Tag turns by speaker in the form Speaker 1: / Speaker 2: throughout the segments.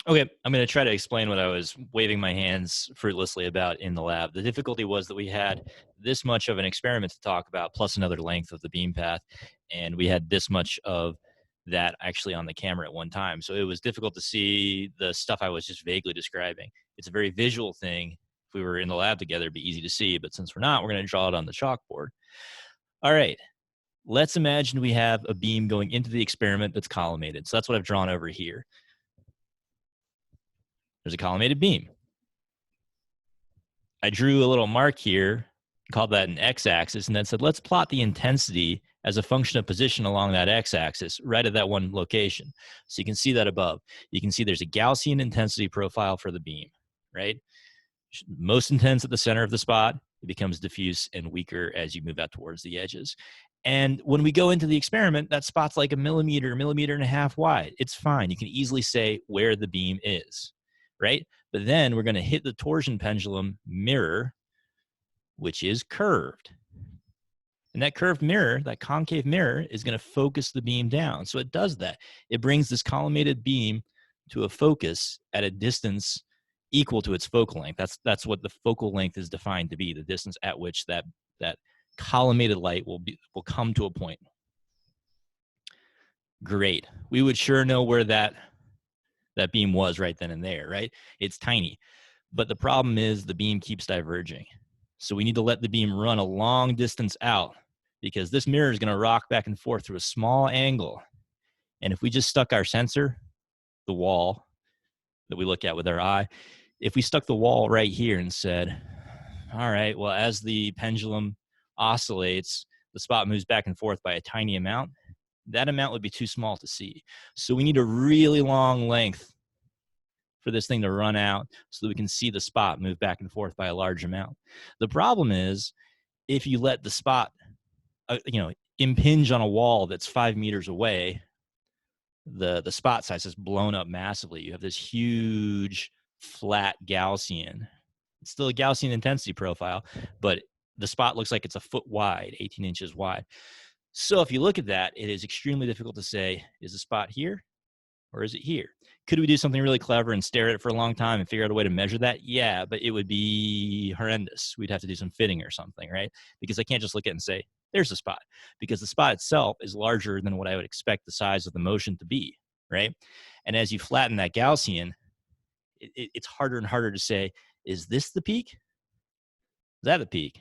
Speaker 1: Okay, I'm going to try to explain what I was waving my hands fruitlessly about in the lab. The difficulty was that we had this much of an experiment to talk about, plus another length of the beam path, and we had this much of that actually on the camera at one time. So it was difficult to see the stuff I was just vaguely describing. It's a very visual thing. If we were in the lab together, it'd be easy to see, but since we're not, we're going to draw it on the chalkboard. All right, let's imagine we have a beam going into the experiment that's collimated. So that's what I've drawn over here. There's a collimated beam. I drew a little mark here, called that an x-axis, and then said, let's plot the intensity as a function of position along that x-axis, right at that one location. So you can see that above. You can see there's a Gaussian intensity profile for the beam, right? Most intense at the center of the spot. It becomes diffuse and weaker as you move out towards the edges. And when we go into the experiment, that spot's like a millimeter and a half wide. It's fine. You can easily say where the beam is, right? But then we're going to hit the torsion pendulum mirror, which is curved. And that curved mirror, that concave mirror, is going to focus the beam down. So it does that. It brings this collimated beam to a focus at a distance equal to its focal length. That's what the focal length is defined to be, the distance at which that collimated light will come to a point. Great. We would sure know where that beam was right then and there, right? It's tiny. But the problem is the beam keeps diverging. So we need to let the beam run a long distance out, because this mirror is going to rock back and forth through a small angle. And if we just stuck our sensor, the wall that we look at with our eye, if we stuck the wall right here and said, all right, well, as the pendulum oscillates, the spot moves back and forth by a tiny amount, that amount would be too small to see. So we need a really long length for this thing to run out so that we can see the spot move back and forth by a large amount. The problem is if you let the spot, impinge on a wall that's 5 meters away, the spot size is blown up massively. You have this huge flat Gaussian. It's still a Gaussian intensity profile, but the spot looks like it's a foot wide, 18 inches wide. So if you look at that, it is extremely difficult to say, is the spot here or is it here? Could we do something really clever and stare at it for a long time and figure out a way to measure that? Yeah, but it would be horrendous. We'd have to do some fitting or something, right? Because I can't just look at it and say, there's the spot, because the spot itself is larger than what I would expect the size of the motion to be, right? And as you flatten that Gaussian, it's harder and harder to say, is this the peak? Is that the peak?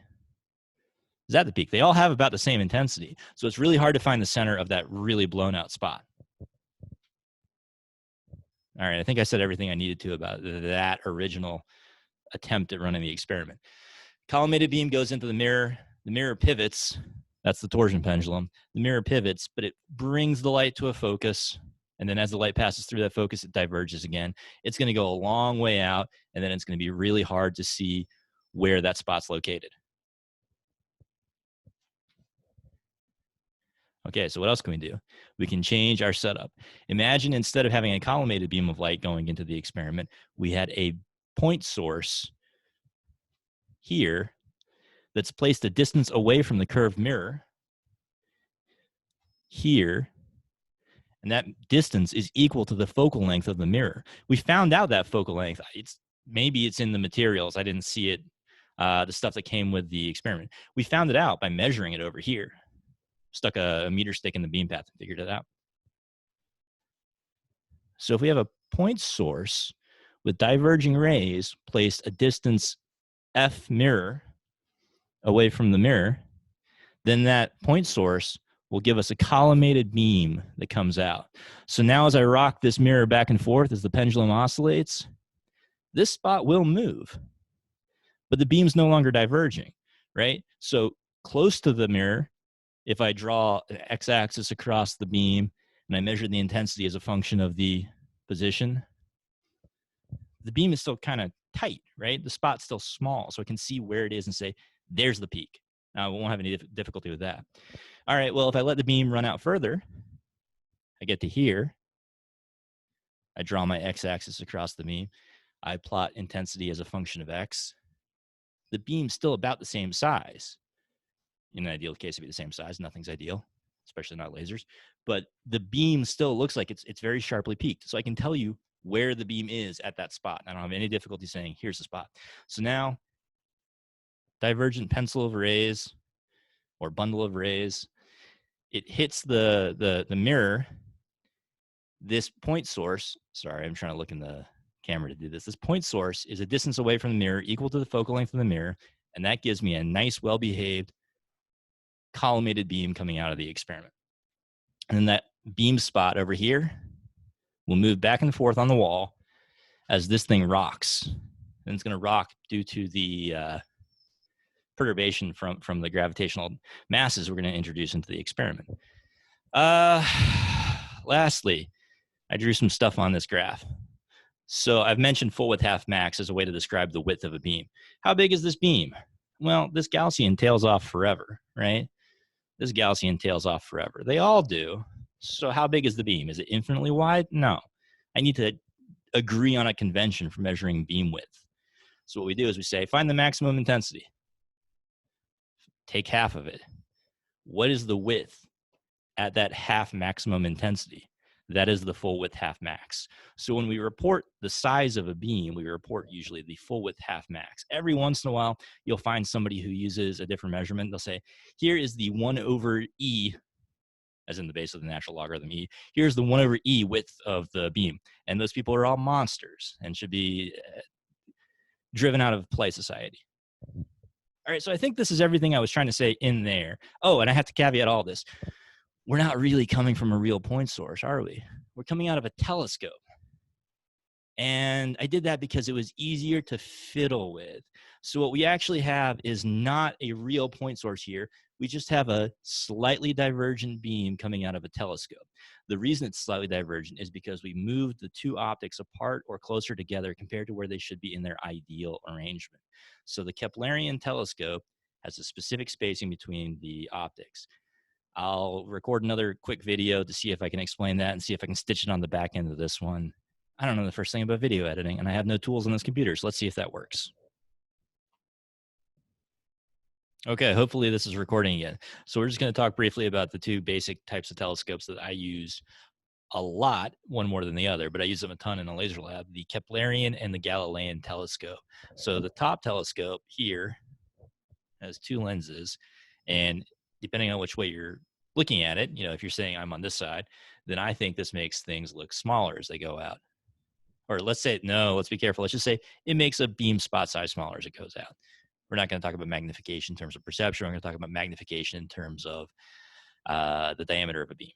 Speaker 1: Is that the peak? They all have about the same intensity. So it's really hard to find the center of that really blown out spot. All right, I think I said everything I needed to about that original attempt at running the experiment. Collimated beam goes into the mirror pivots. That's the torsion pendulum. The mirror pivots, but it brings the light to a focus. And then as the light passes through that focus, it diverges again. It's going to go a long way out, and then it's going to be really hard to see where that spot's located. Okay, so what else can we do? We can change our setup. Imagine instead of having a collimated beam of light going into the experiment, we had a point source here that's placed a distance away from the curved mirror here, and that distance is equal to the focal length of the mirror. We found out that focal length. Maybe it's in the materials. I didn't see it, the stuff that came with the experiment. We found it out by measuring it over here. Stuck a meter stick in the beam path and figured it out. So if we have a point source with diverging rays placed a distance F mirror away from the mirror, then that point source will give us a collimated beam that comes out. So now as I rock this mirror back and forth as the pendulum oscillates, this spot will move, but the beam's no longer diverging, right? So close to the mirror, if I draw an x-axis across the beam and I measure the intensity as a function of the position, the beam is still kind of tight, right? The spot's still small, so I can see where it is and say, there's the peak. Now, I won't have any difficulty with that. All right, well, if I let the beam run out further, I get to here. I draw my x-axis across the beam. I plot intensity as a function of x. The beam's still about the same size. In an ideal case, it'd be the same size. Nothing's ideal, especially not lasers. But the beam still looks like it's very sharply peaked. So I can tell you where the beam is at that spot. I don't have any difficulty saying, here's the spot. So now, divergent pencil of rays or bundle of rays, it hits the mirror. This point source, sorry, I'm trying to look in the camera to do this. This point source is a distance away from the mirror equal to the focal length of the mirror, and that gives me a nice, well-behaved collimated beam coming out of the experiment. And then that beam spot over here will move back and forth on the wall as this thing rocks. And it's going to rock due to the perturbation from the gravitational masses we're going to introduce into the experiment. Lastly, I drew some stuff on this graph. So I've mentioned full width half max as a way to describe the width of a beam. How big is this beam? Well, this Gaussian tails off forever, right? This Gaussian tails off forever. They all do. So how big is the beam? Is it infinitely wide? No. I need to agree on a convention for measuring beam width. So what we do is we say, find the maximum intensity. Take half of it. What is the width at that half maximum intensity? That is the full width half max. So when we report the size of a beam, we report usually the full width half max. Every once in a while, you'll find somebody who uses a different measurement. They'll say, here is the 1 over e, as in the base of the natural logarithm e. Here's the 1 over e width of the beam. And those people are all monsters and should be driven out of polite society. All right, so I think this is everything I was trying to say in there. Oh, and I have to caveat all this. We're not really coming from a real point source, are we? We're coming out of a telescope. And I did that because it was easier to fiddle with. So what we actually have is not a real point source here. We just have a slightly divergent beam coming out of a telescope. The reason it's slightly divergent is because we moved the two optics apart or closer together compared to where they should be in their ideal arrangement. So the Keplerian telescope has a specific spacing between the optics. I'll record another quick video to see if I can explain that and see if I can stitch it on the back end of this one. I don't know the first thing about video editing, and I have no tools on this computer, so let's see if that works. Okay, hopefully this is recording again. So we're just going to talk briefly about the two basic types of telescopes that I use a lot, one more than the other, but I use them a ton in a laser lab, the Keplerian and the Galilean telescope. So the top telescope here has two lenses, and depending on which way you're looking at it, you know, if you're saying I'm on this side, then I think this makes things look smaller as they go out. Or let's say, no, let's be careful. Let's just say it makes a beam spot size smaller as it goes out. We're not going to talk about magnification in terms of perception. We're going to talk about magnification in terms of the diameter of a beam.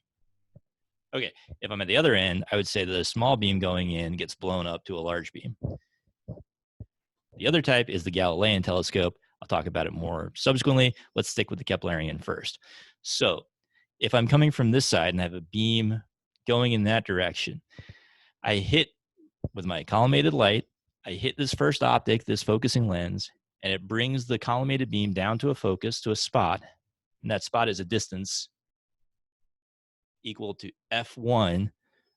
Speaker 1: Okay, if I'm at the other end, I would say the small beam going in gets blown up to a large beam. The other type is the Galilean telescope. I'll talk about it more subsequently. Let's stick with the Keplerian first. So if I'm coming from this side and I have a beam going in that direction, I hit with my collimated light, I hit this first optic, this focusing lens, and it brings the collimated beam down to a focus, to a spot. And that spot is a distance equal to F1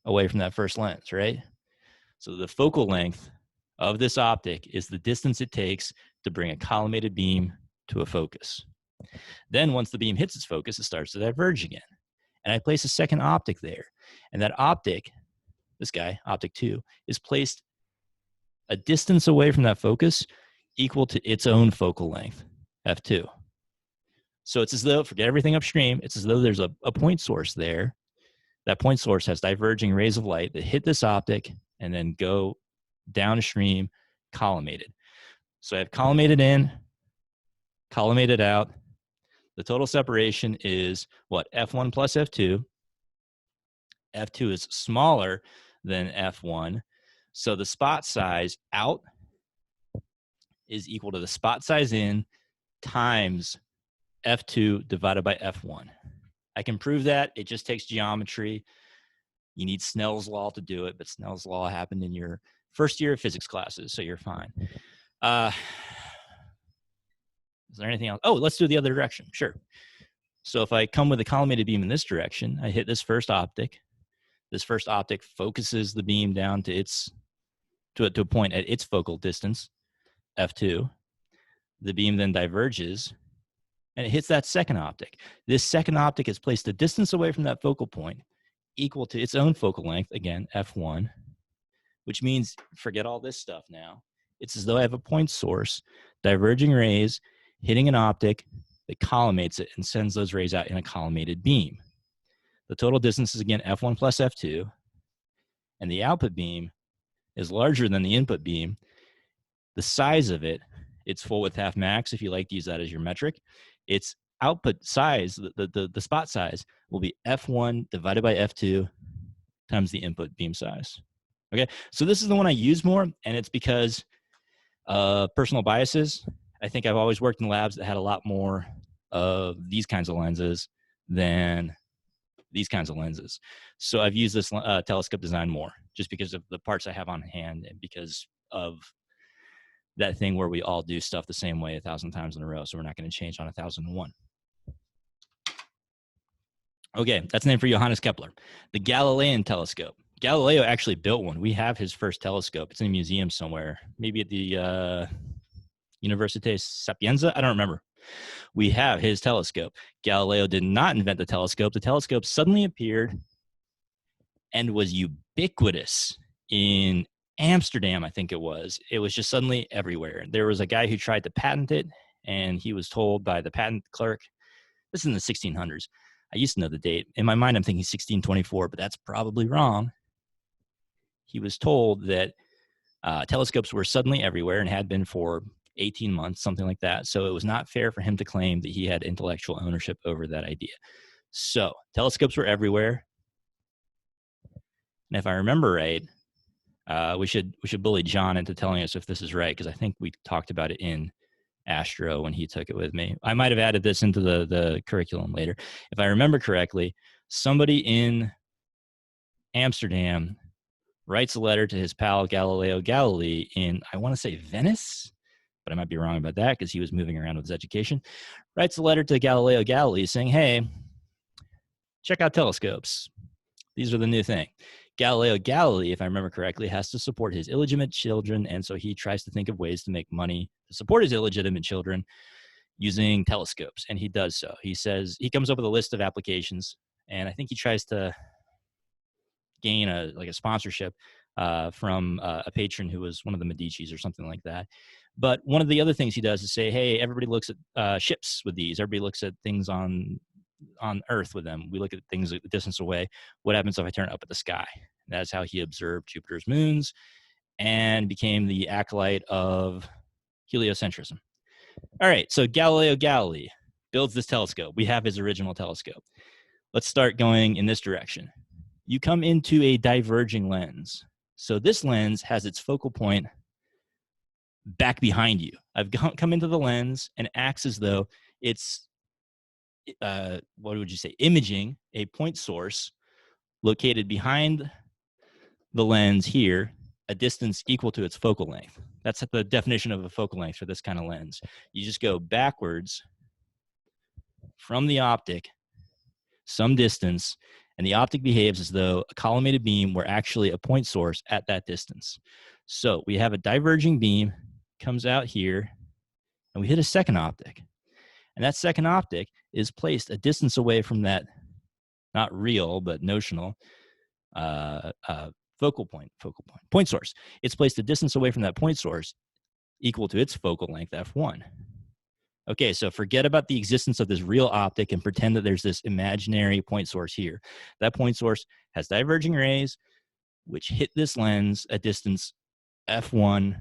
Speaker 1: away from that first lens, right? So the focal length of this optic is the distance it takes to bring a collimated beam to a focus. Then once the beam hits its focus, it starts to diverge again. And I place a second optic there. And that optic, this guy, optic 2, is placed a distance away from that focus equal to its own focal length, F2. So it's as though, forget everything upstream, it's as though there's a point source there. That point source has diverging rays of light that hit this optic and then go downstream collimated. So I have collimated in, collimated out. The total separation is what? F1 plus F2. F2 is smaller than F1. So the spot size out is equal to the spot size in times F2 divided by F1. I can prove that. It just takes geometry. You need Snell's law to do it, but Snell's law happened in your first year of physics classes, so you're fine. Is there anything else? Oh, let's do the other direction. Sure. So if I come with a collimated beam in this direction, I hit this first optic. This first optic focuses the beam down to a point at its focal distance, F2. The beam then diverges, and it hits that second optic. This second optic is placed a distance away from that focal point, equal to its own focal length, again, F1. which means forget all this stuff now. It's as though I have a point source, diverging rays hitting an optic that collimates it and sends those rays out in a collimated beam. The total distance is again F1 plus F2, and the output beam is larger than the input beam. The size of it, its full width half max, if you like to use that as your metric, its output size, the spot size, will be F1 divided by F2 times the input beam size. Okay, so this is the one I use more, and it's because personal biases. I think I've always worked in labs that had a lot more of these kinds of lenses than these kinds of lenses. So I've used this telescope design more just because of the parts I have on hand and because of that thing where we all do stuff the same way 1,000 times in a row. So we're not going to change on 1,001. Okay, that's the name for Johannes Kepler. The Galilean telescope. Galileo actually built one. We have his first telescope. It's in a museum somewhere, maybe at the Universite Sapienza. I don't remember. We have his telescope. Galileo did not invent the telescope. The telescope suddenly appeared and was ubiquitous in Amsterdam, I think it was. It was just suddenly everywhere. There was a guy who tried to patent it, and he was told by the patent clerk, this is in the 1600s. I used to know the date. In my mind, I'm thinking 1624, but that's probably wrong. He was told that telescopes were suddenly everywhere and had been for 18 months, something like that. So it was not fair for him to claim that he had intellectual ownership over that idea. So telescopes were everywhere. And if I remember right, we should bully John into telling us if this is right, because I think we talked about it in Astro when he took it with me. I might have added this into the curriculum later. If I remember correctly, somebody in Amsterdam writes a letter to his pal Galileo Galilei in, I want to say Venice, but I might be wrong about that because he was moving around with his education. Writes a letter to Galileo Galilei saying, hey, check out telescopes. These are the new thing. Galileo Galilei, if I remember correctly, has to support his illegitimate children, and so he tries to think of ways to make money to support his illegitimate children using telescopes, and he does so. He says he comes up with a list of applications, and I think he tries to gain a sponsorship from a patron who was one of the Medicis or something like that. But one of the other things he does is say, hey, everybody looks at ships with these. Everybody looks at things on Earth with them. We look at things a distance away. What happens if I turn it up at the sky? That's how he observed Jupiter's moons and became the acolyte of heliocentrism. All right, so Galileo Galilei builds this telescope. We have his original telescope. Let's start going in this direction. You come into a diverging lens. So this lens has its focal point back behind you. I've come into the lens and it acts as though it's what would you say, imaging a point source located behind the lens here, a distance equal to its focal length. That's the definition of a focal length for this kind of lens. You just go backwards from the optic some distance, and the optic behaves as though a collimated beam were actually a point source at that distance. So we have a diverging beam, comes out here, and we hit a second optic. And that second optic is placed a distance away from that, not real, but notional, point source. It's placed a distance away from that point source equal to its focal length, F1. Okay, so forget about the existence of this real optic and pretend that there's this imaginary point source here. That point source has diverging rays, which hit this lens at distance F1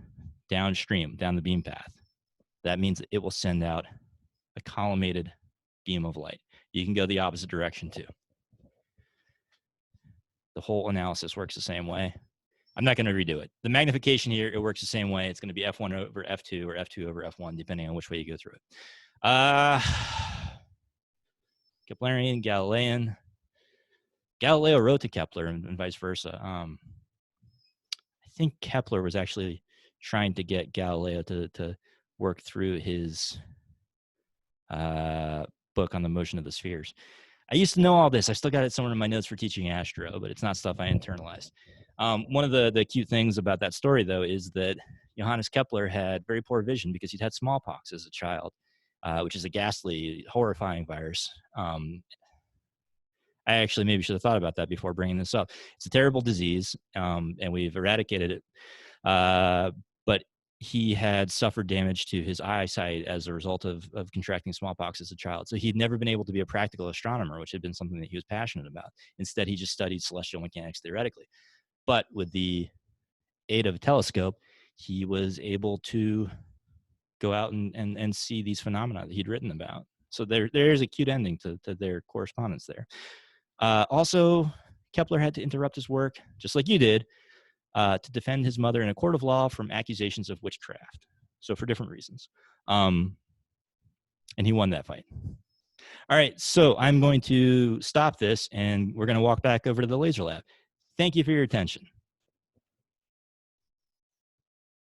Speaker 1: downstream, down the beam path. That means that it will send out a collimated beam of light. You can go the opposite direction too. The whole analysis works the same way. I'm not going to redo it. The magnification here, it works the same way. It's going to be F1 over F2 or F2 over F1, depending on which way you go through it. Keplerian, Galilean. Galileo wrote to Kepler and vice versa. I think Kepler was actually trying to get Galileo to work through his book on the motion of the spheres. I used to know all this. I still got it somewhere in my notes for teaching astro, but it's not stuff I internalized. One of the cute things about that story, though, is that Johannes Kepler had very poor vision because he'd had smallpox as a child, which is a ghastly, horrifying virus. I actually maybe should have thought about that before bringing this up. It's a terrible disease, and we've eradicated it. But he had suffered damage to his eyesight as a result of contracting smallpox as a child. So he'd never been able to be a practical astronomer, which had been something that he was passionate about. Instead, he just studied celestial mechanics theoretically. But with the aid of a telescope, he was able to go out and see these phenomena that he'd written about. So there's a cute ending to their correspondence there. Also, Kepler had to interrupt his work, just like you did, to defend his mother in a court of law from accusations of witchcraft. So for different reasons. And he won that fight. All right, so I'm going to stop this, and we're going to walk back over to the laser lab. Thank you for your attention.